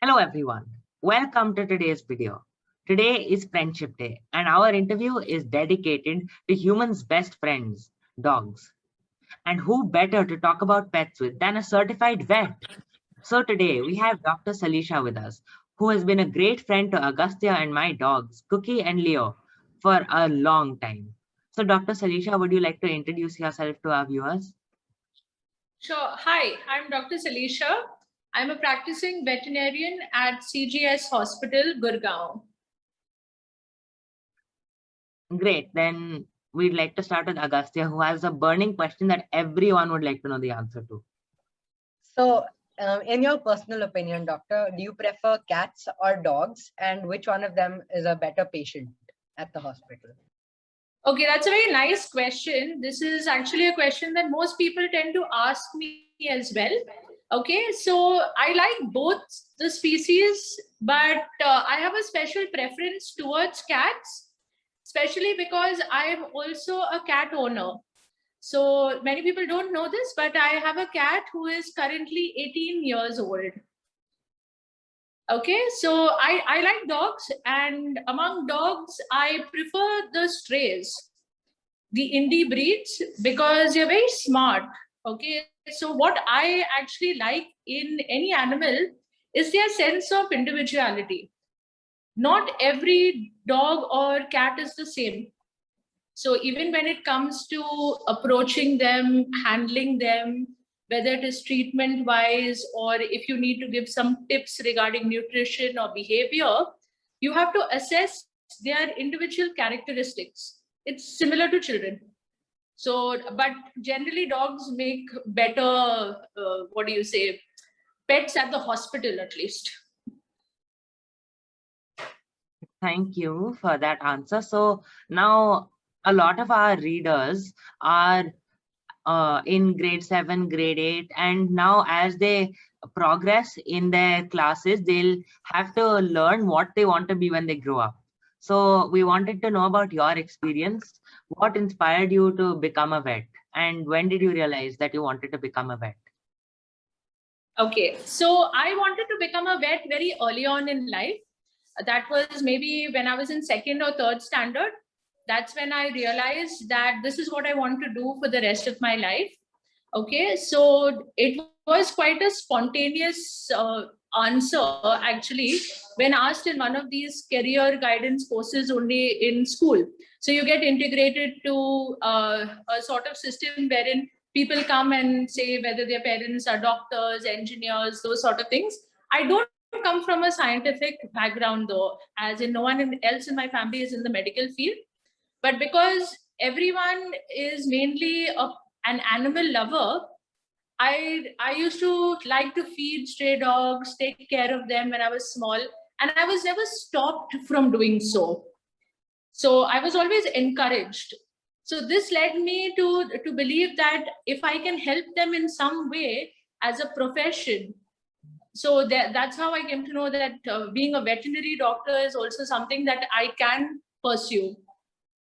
Hello everyone, welcome to today's video. Today is Friendship Day and our interview is dedicated to humans' best friends, dogs. And who better to talk about pets with than a certified vet? So today we have Dr. Salisha with us, who has been a great friend to Agastya and my dogs, Cookie and Leo, for a long time. So Dr. Salisha, would you like to introduce yourself to our viewers? Sure. Hi, I'm Dr. Salisha. I'm a practicing veterinarian at CGS Hospital, Gurgaon. Great. Then we'd like to start with Agastya, who has a burning question that everyone would like to know the answer to. So, in your personal opinion, doctor, do you prefer cats or dogs? And which one of them is a better patient at the hospital? Okay, that's a very nice question. This is actually a question that most people tend to ask me as well. Okay, so I like both the species, but I have a special preference towards cats, especially because I'm also a cat owner. So many people don't know this, but I have a cat who is currently 18 years old. Okay, so I like dogs, and among dogs, I prefer the strays, the indie breeds, because they're very smart. Okay, so what I actually like in any animal is their sense of individuality. Not every dog or cat is the same. So even when it comes to approaching them, handling them, whether it is treatment wise or if you need to give some tips regarding nutrition or behavior, you have to assess their individual characteristics. It's similar to children. So, but generally dogs make better, pets at the hospital at least. Thank you for that answer. So now a lot of our readers are in grade 7, grade 8, and now as they progress in their classes, they'll have to learn what they want to be when they grow up. So we wanted to know about your experience. What inspired you to become a vet? And when did you realize that you wanted to become a vet? Okay, so I wanted to become a vet very early on in life. That was maybe when I was in second or third standard. That's when I realized that this is what I want to do for the rest of my life. Okay, so it was quite a spontaneous answer actually when asked in one of these career guidance courses only in school. So you get integrated to a sort of system wherein people come and say whether their parents are doctors, engineers, those sort of things. I don't come from a scientific background though, as in no one else in my family is in the medical field. But because everyone is mainly an animal lover, I used to like to feed stray dogs, take care of them when I was small, and I was never stopped from doing so. So I was always encouraged. So this led me to believe that if I can help them in some way as a profession, so that's how I came to know that being a veterinary doctor is also something that I can pursue.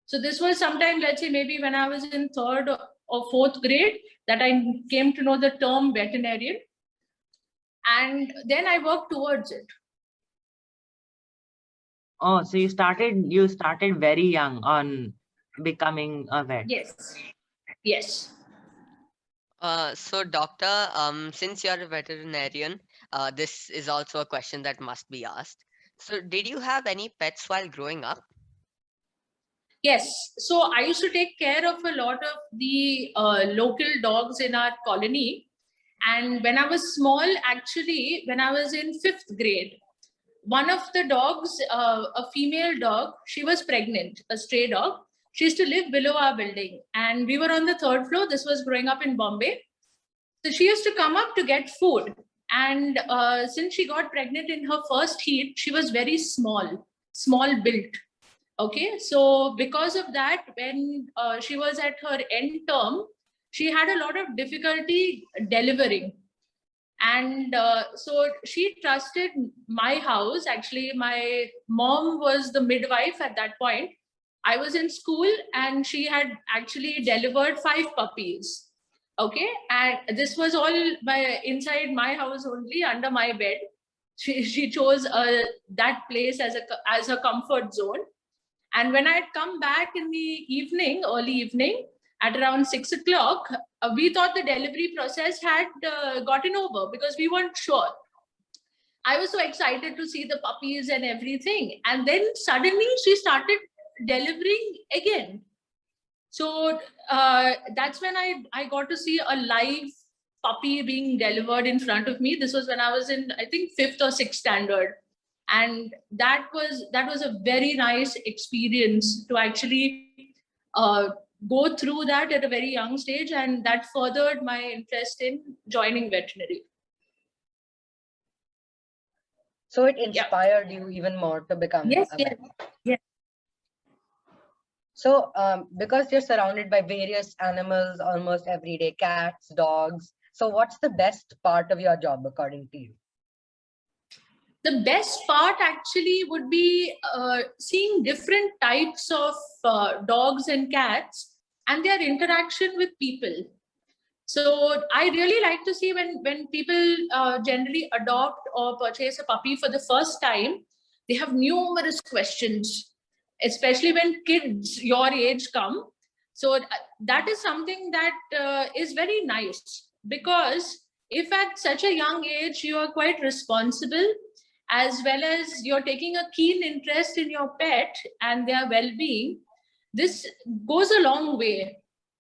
So this was sometime, let's say maybe when I was in third or fourth grade, that I came to know the term veterinarian. And then I worked towards it. Oh, so you started very young on becoming a vet. Yes. Yes. So doctor, since you're a veterinarian, this is also a question that must be asked. So did you have any pets while growing up? Yes. So I used to take care of a lot of the local dogs in our colony. And when I was small, actually, when I was in fifth grade, one of the dogs, a female dog, she was pregnant, a stray dog. She used to live below our building. And we were on the third floor. This was growing up in Bombay. So she used to come up to get food. And since she got pregnant in her first heat, she was very small built. Okay, so because of that, when she was at her end term, she had a lot of difficulty delivering. And so she trusted my house. Actually, my mom was the midwife at that point. I was in school and she had actually delivered 5 puppies. Okay, and this was all inside my house only, under my bed. she chose that place as a comfort zone. And when I had come back in the evening, early evening, at around 6 o'clock, we thought the delivery process had gotten over because we weren't sure. I was so excited to see the puppies and everything. And then suddenly she started delivering again. So that's when I got to see a live puppy being delivered in front of me. This was when I was in, I think, 5th or 6th standard. And that was a very nice experience to actually go through that at a very young stage, and that furthered my interest in joining veterinary. So it inspired you even more to become Yes, a yes, vet. yes. So because you're surrounded by various animals almost every day, cats, dogs. So what's the best part of your job according to you? The best part actually would be seeing different types of dogs and cats and their interaction with people. So I really like to see when people generally adopt or purchase a puppy for the first time, they have numerous questions, especially when kids your age come. So that is something that is very nice, because if at such a young age you are quite responsible, as well as you're taking a keen interest in your pet and their well-being, this goes a long way.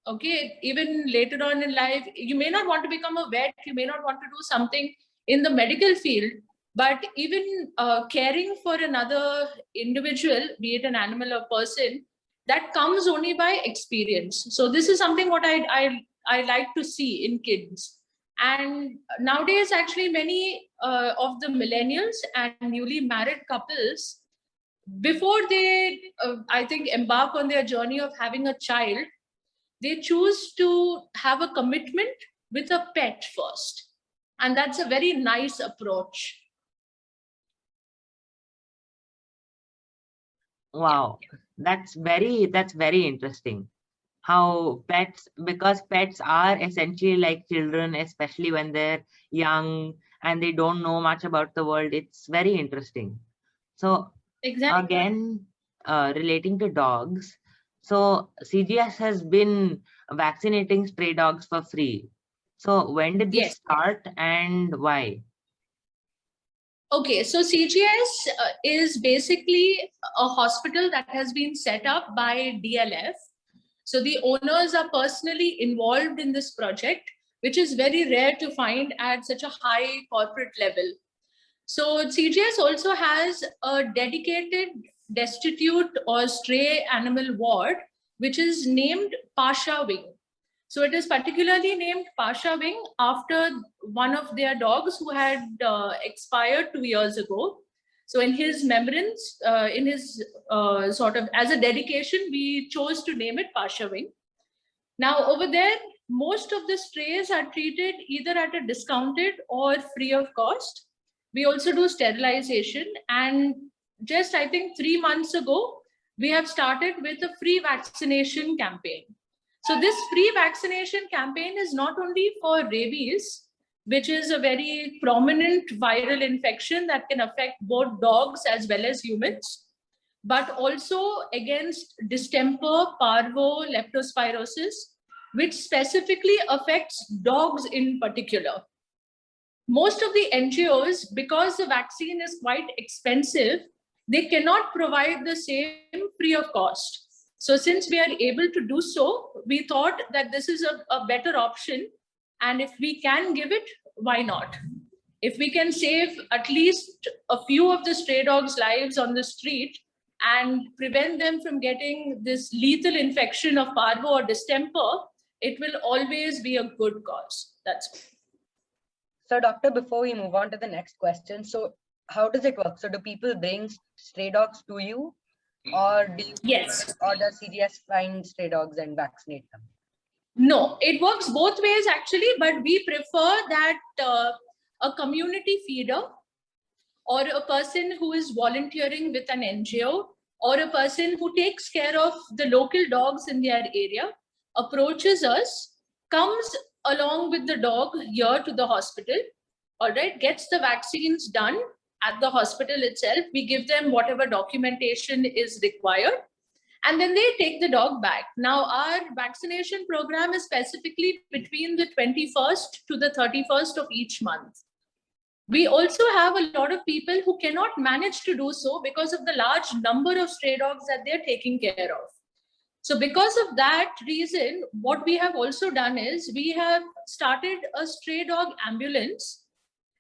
Okay, even later on in life, you may not want to become a vet, you may not want to do something in the medical field, but even caring for another individual, be it an animal or person, that comes only by experience. So this is something what I like to see in kids. And nowadays, actually, many of the millennials and newly married couples, before they, I think, embark on their journey of having a child, they choose to have a commitment with a pet first. And that's a very nice approach. Wow, that's very interesting. How pets, because pets are essentially like children, especially when they're young and they don't know much about the world. It's very interesting. So Exactly. again, relating to dogs, so CGS has been vaccinating stray dogs for free. So when did this Yes. start and why? Okay, so CGS is basically a hospital that has been set up by DLF. So the owners are personally involved in this project, which is very rare to find at such a high corporate level. So CGS also has a dedicated destitute or stray animal ward, which is named Pasha Wing. So it is particularly named Pasha Wing after one of their dogs who had expired 2 years ago. So in his remembrance, in his sort of as a dedication, we chose to name it Pasha Wing. Now over there, most of the strays are treated either at a discounted or free of cost. We also do sterilization, and just I think 3 months ago, we have started with a free vaccination campaign. So this free vaccination campaign is not only for rabies, which is a very prominent viral infection that can affect both dogs as well as humans, but also against distemper, parvo, leptospirosis, which specifically affects dogs in particular. Most of the NGOs, because the vaccine is quite expensive, they cannot provide the same free of cost. So since we are able to do so, we thought that this is a better option. And if we can give it, why not? If we can save at least a few of the stray dogs' lives on the street and prevent them from getting this lethal infection of parvo or distemper, it will always be a good cause. That's it. So doctor, before we move on to the next question, so how does it work? So do people bring stray dogs to you, or do you, Yes. or does CGS find stray dogs and vaccinate them? No, it works both ways actually, but we prefer that a community feeder or a person who is volunteering with an NGO or a person who takes care of the local dogs in their area approaches us, comes along with the dog here to the hospital, all right, gets the vaccines done, at the hospital itself. We give them whatever documentation is required, and then they take the dog back. Now, our vaccination program is specifically between the 21st to the 31st of each month. We also have a lot of people who cannot manage to do so because of the large number of stray dogs that they're taking care of. So because of that reason, what we have also done is we have started a stray dog ambulance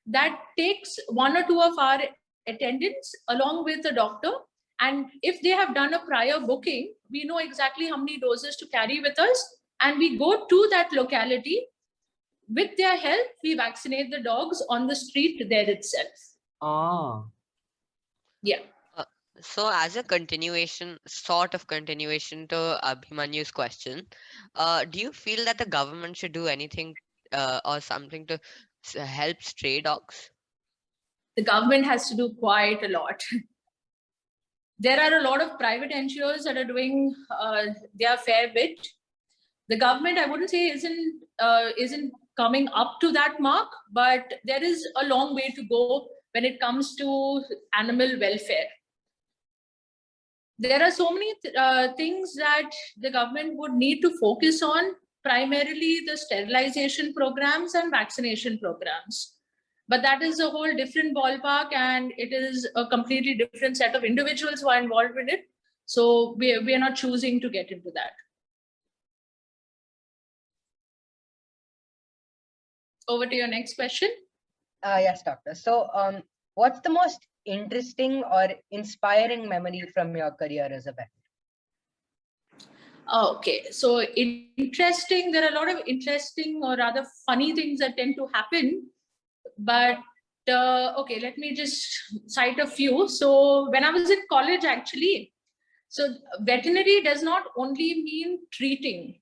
that takes one or two of our attendants along with the doctor. And if they have done a prior booking, we know exactly how many doses to carry with us. And we go to that locality. With their help, we vaccinate the dogs on the street there itself. Oh, Yeah. So as a continuation, sort of continuation to Abhimanyu's question, do you feel that the government should do anything or something to help stray dogs? The government has to do quite a lot. There are a lot of private NGOs that are doing their fair bit. The government, I wouldn't say isn't coming up to that mark, but there is a long way to go when it comes to animal welfare. There are so many things that the government would need to focus on, primarily the sterilization programs and vaccination programs. But that is a whole different ballpark, and it is a completely different set of individuals who are involved in it. So we are not choosing to get into that. Over to your next question. Yes, doctor. So, what's the most interesting or inspiring memory from your career as a vet? Okay, so interesting. There are a lot of interesting or rather funny things that tend to happen. But okay, let me just cite a few. So when I was in college, actually, so veterinary does not only mean treating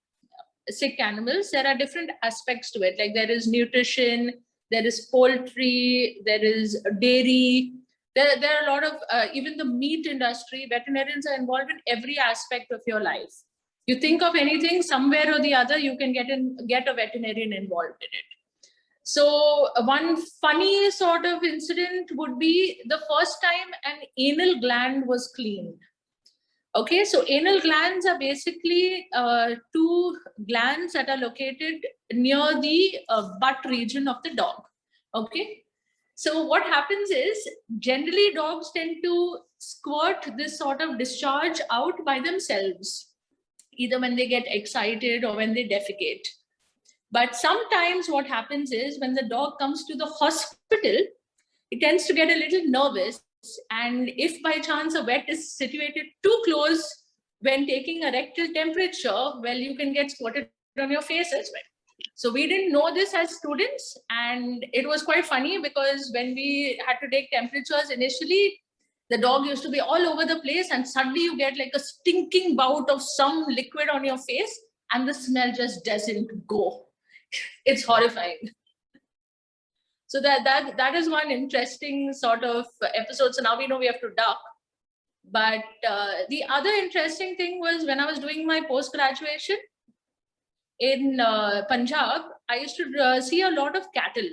sick animals. There are different aspects to it. Like there is nutrition, there is poultry, there is dairy. There are a lot of, even the meat industry, veterinarians are involved in every aspect of your life. You think of anything, somewhere or the other, you can get a veterinarian involved in it. So one funny sort of incident would be the first time an anal gland was cleaned. Okay, so anal glands are basically two glands that are located near the butt region of the dog. Okay, so what happens is generally dogs tend to squirt this sort of discharge out by themselves, either when they get excited or when they defecate. But sometimes what happens is when the dog comes to the hospital, it tends to get a little nervous. And if by chance a vet is situated too close when taking a rectal temperature, well, you can get squirted on your face as well. So we didn't know this as students. And it was quite funny because when we had to take temperatures initially, the dog used to be all over the place. And suddenly you get like a stinking bout of some liquid on your face and the smell just doesn't go. It's horrifying. So that is one interesting sort of episode. So now we know we have to duck. But the other interesting thing was when I was doing my post-graduation in Punjab, I used to see a lot of cattle,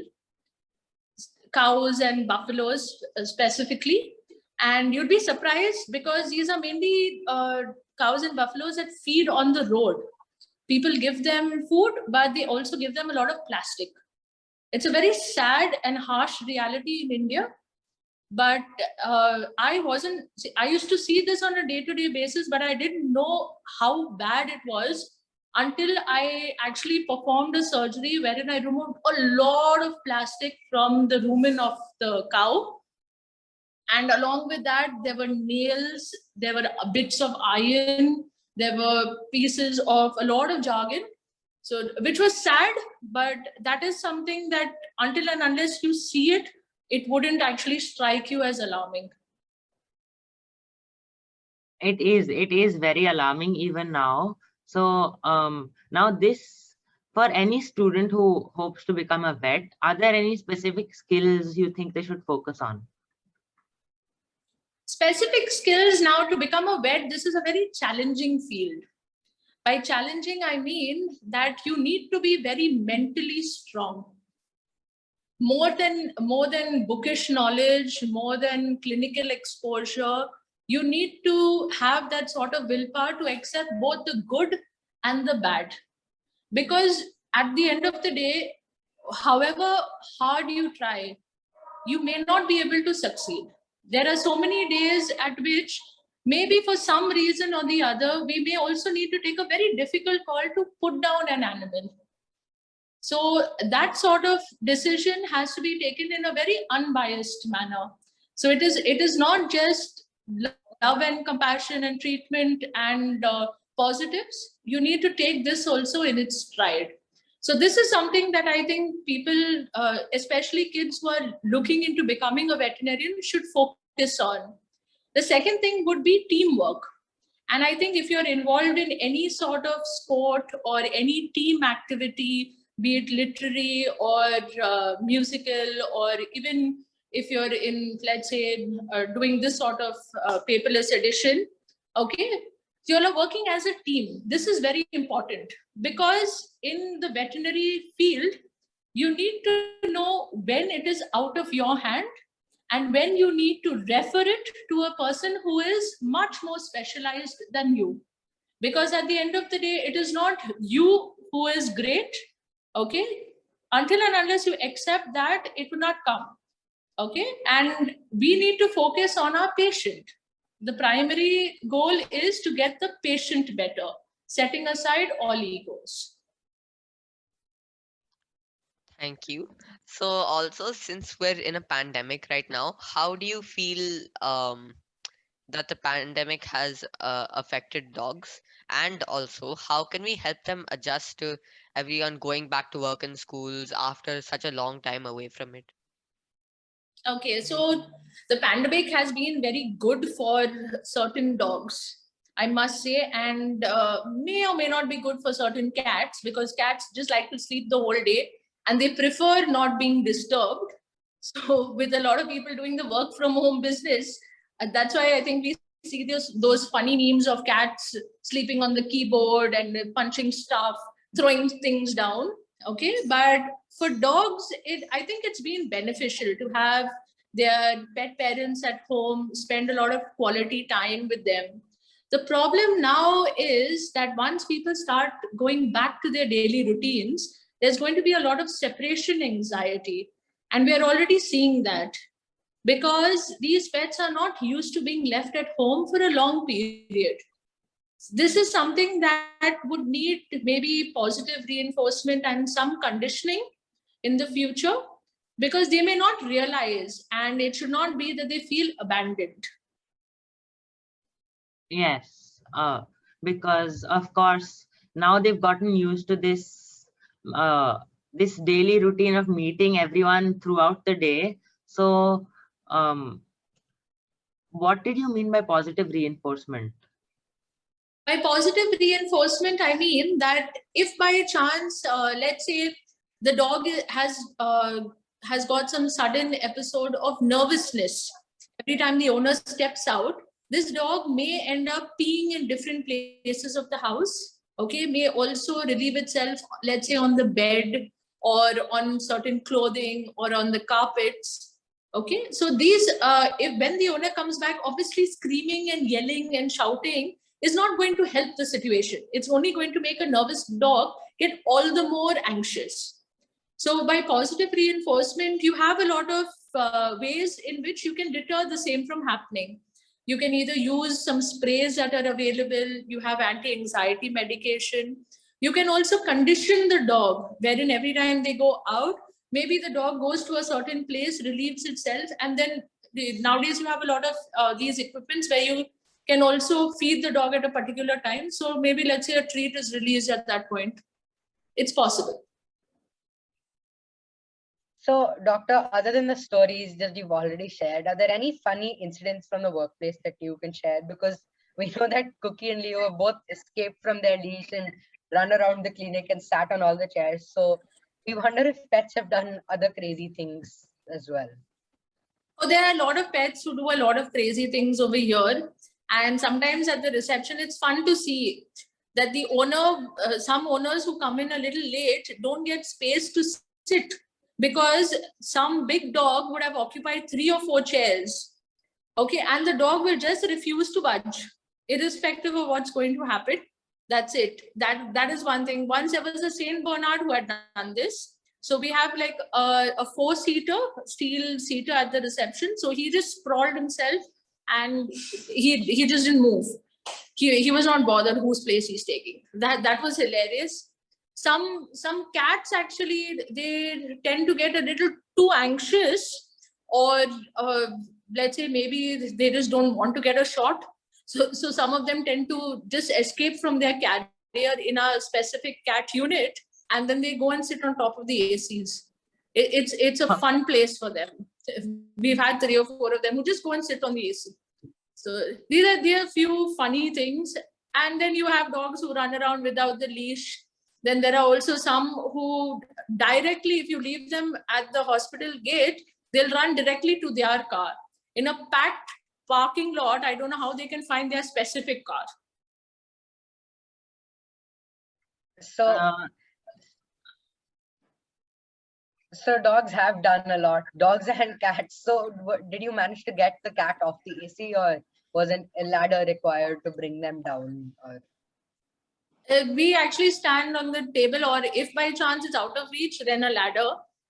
cows and buffaloes specifically. And you'd be surprised because these are mainly cows and buffaloes that feed on the road. People give them food, but they also give them a lot of plastic. It's a very sad and harsh reality in India. But I used to see this on a day-to-day basis, but I didn't know how bad it was until I actually performed a surgery wherein I removed a lot of plastic from the rumen of the cow. And along with that, there were nails, there were bits of iron, there were pieces of a lot of jargon. So, which was sad, but that is something that until and unless you see it, it wouldn't actually strike you as alarming. it is very alarming even now. So now this, for any student who hopes to become a vet, are there any specific skills you think they should focus on? Specific skills now to become a vet, this is a very challenging field. By challenging, I mean that you need to be very mentally strong. more than bookish knowledge, more than clinical exposure, you need to have that sort of willpower to accept both the good and the bad. Because at the end of the day, however hard you try, you may not be able to succeed. There are so many days at which maybe for some reason or the other, we may also need to take a very difficult call to put down an animal. So that sort of decision has to be taken in a very unbiased manner. So it is not just love and compassion and treatment and positives. You need to take this also in its stride. So this is something that I think people, especially kids who are looking into becoming a veterinarian, should focus on. The second thing would be teamwork. And I think if you're involved in any sort of sport or any team activity, be it literary or musical, or even if you're in, let's say, doing this sort of paperless edition, okay, you all are working as a team. This is very important because in the veterinary field, you need to know when it is out of your hand and when you need to refer it to a person who is much more specialized than you. Because at the end of the day, it is not you who is great, okay? Until and unless you accept that, it will not come, okay? And we need to focus on our patient. The primary goal is to get the patient better, setting aside all egos. Thank you. So also, since we're in a pandemic right now, how do you feel that the pandemic has affected dogs? And also, how can we help them adjust to everyone going back to work in schools after such a long time away from it? Okay, so the pandemic has been very good for certain dogs, I must say, and may or may not be good for certain cats, because cats just like to sleep the whole day and they prefer not being disturbed. So with a lot of people doing the work from home business, that's why I think we see those funny memes of cats sleeping on the keyboard and punching stuff, throwing things down. Okay, but for dogs, I think it's been beneficial to have their pet parents at home, spend a lot of quality time with them. The problem now is that once people start going back to their daily routines, there's going to be a lot of separation anxiety. And we are already seeing that because these pets are not used to being left at home for a long period. This is something that would need maybe positive reinforcement and some conditioning in the future, because they may not realize, and it should not be that they feel abandoned. Yes, because of course now they've gotten used to this this daily routine of meeting everyone throughout the day. So what did you mean by positive reinforcement? By positive reinforcement, I mean that if by chance, let's say the dog has got some sudden episode of nervousness every time the owner steps out, this dog may end up peeing in different places of the house. Okay, may also relieve itself, let's say on the bed or on certain clothing or on the carpets. Okay, so these, if when the owner comes back, obviously screaming and yelling and shouting is not going to help the situation. It's only going to make a nervous dog get all the more anxious. So by positive reinforcement, you have a lot of ways in which you can deter the same from happening. You can either use some sprays that are available. You have anti-anxiety medication. You can also condition the dog, wherein every time they go out, maybe the dog goes to a certain place, relieves itself, and then nowadays you have a lot of these equipments where you can also feed the dog at a particular time. So maybe let's say a treat is released at that point. It's possible. So, doctor, other than the stories that you've already shared, are there any funny incidents from the workplace that you can share? Because we know that Cookie and Leo both escaped from their leash and run around the clinic and sat on all the chairs. So we wonder if pets have done other crazy things as well. Oh, there are a lot of pets who do a lot of crazy things over here. And sometimes at the reception, it's fun to see that the owner, some owners who come in a little late don't get space to sit. because some big dog would have occupied 3 or 4 chairs. Okay, and the dog will just refuse to budge, irrespective of what's going to happen. That's it. That is one thing. Once there was a Saint Bernard who had done this. So we have like a 4-seater, steel seater at the reception. So he just sprawled himself and he just didn't move. He was not bothered whose place he's taking. That was hilarious. Some cats actually, they tend to get a little too anxious, or let's say maybe they just don't want to get a shot. So some of them tend to just escape from their carrier in a specific cat unit, and then they go and sit on top of the ACs. It's a fun place for them. We've had 3 or 4 of them who just go and sit on the AC. So these are a few funny things. And then you have dogs who run around without the leash. Then there are also some who directly, if you leave them at the hospital gate, they'll run directly to their car. In a packed parking lot, I don't know how they can find their specific car. So dogs have done a lot, dogs and cats. So did you manage to get the cat off the AC, or wasn't a ladder required to bring them down? Or we actually stand on the table, or if by chance it's out of reach, then a ladder.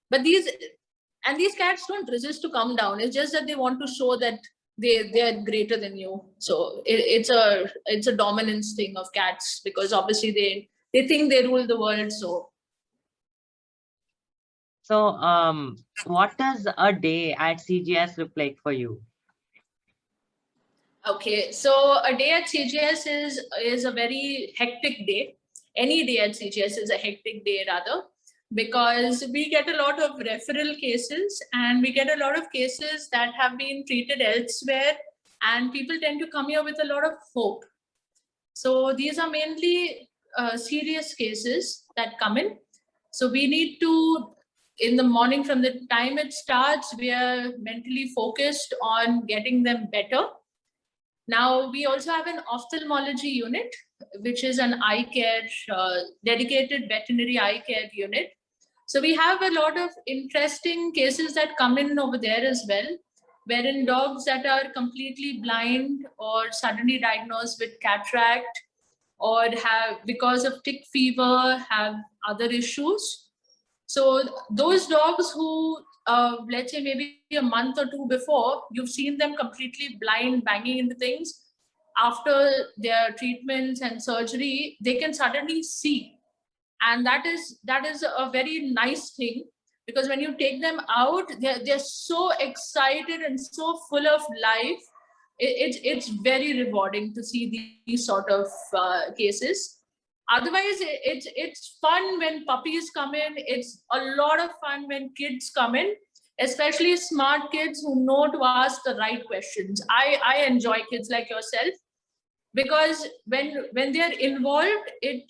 But these cats don't resist to come down. It's just that they want to show that they're greater than you. So it's a dominance thing of cats, because obviously they think they rule the world. So what does a day at CGS look like for you? Okay, so a day at CGS is a very hectic day. Any day at CGS is a hectic day, rather, because we get a lot of referral cases, and we get a lot of cases that have been treated elsewhere, and people tend to come here with a lot of hope. So these are mainly serious cases that come in. So we need to, in the morning, from the time it starts, we are mentally focused on getting them better. Now, we also have an ophthalmology unit, which is an eye care, dedicated veterinary eye care unit. So we have a lot of interesting cases that come in over there as well, wherein dogs that are completely blind or suddenly diagnosed with cataract, or have, because of tick fever, have other issues. So those dogs who, let's say maybe a month or 2 before, you've seen them completely blind, banging into things, after their treatments and surgery, they can suddenly see. And that is a very nice thing, because when you take them out, they're so excited and so full of life. It's very rewarding to see these sort of cases. Otherwise, it's fun when puppies come in. It's a lot of fun when kids come in, especially smart kids who know to ask the right questions. I enjoy kids like yourself, because when they're involved, it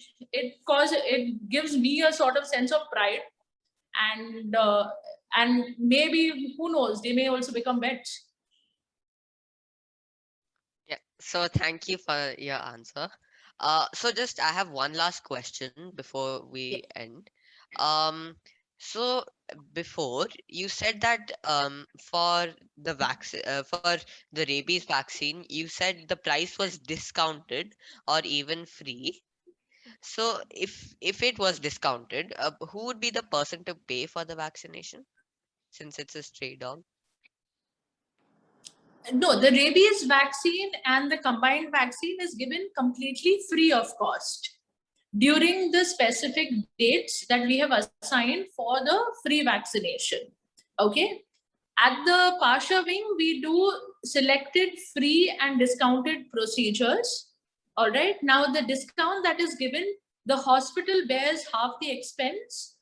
gives me a sort of sense of pride, and maybe, who knows, they may also become vets. Yeah, so thank you for your answer. So just I have one last question before we end. So before you said that for the vaccine, for the rabies vaccine, you said the price was discounted or even free. So if it was discounted, who would be the person to pay for the vaccination, since it's a stray dog? No, the rabies vaccine and the combined vaccine is given completely free of cost during the specific dates that we have assigned for the free vaccination. Okay. At the Pasha wing, we do selected free and discounted procedures. All right. Now, the discount that is given, the hospital bears half the expense.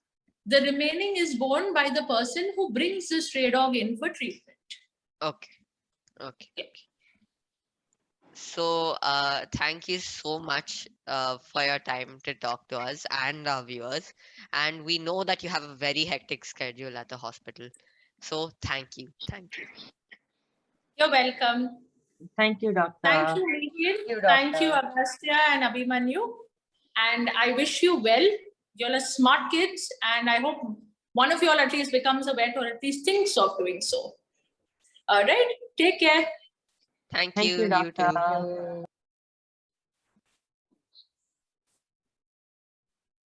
The remaining is borne by the person who brings the stray dog in for treatment. Okay. Okay. So, thank you so much for your time to talk to us and our viewers. And we know that you have a very hectic schedule at the hospital. So, thank you. Thank you. You're welcome. Thank you, doctor. Thank you, Mihir. Thank you, Agastya and Abhimanyu. And I wish you well. You're a smart kids, and I hope one of you all at least becomes a vet or at least thinks of doing so. All right. Take care. Thank Thank you. you, You too. doctor.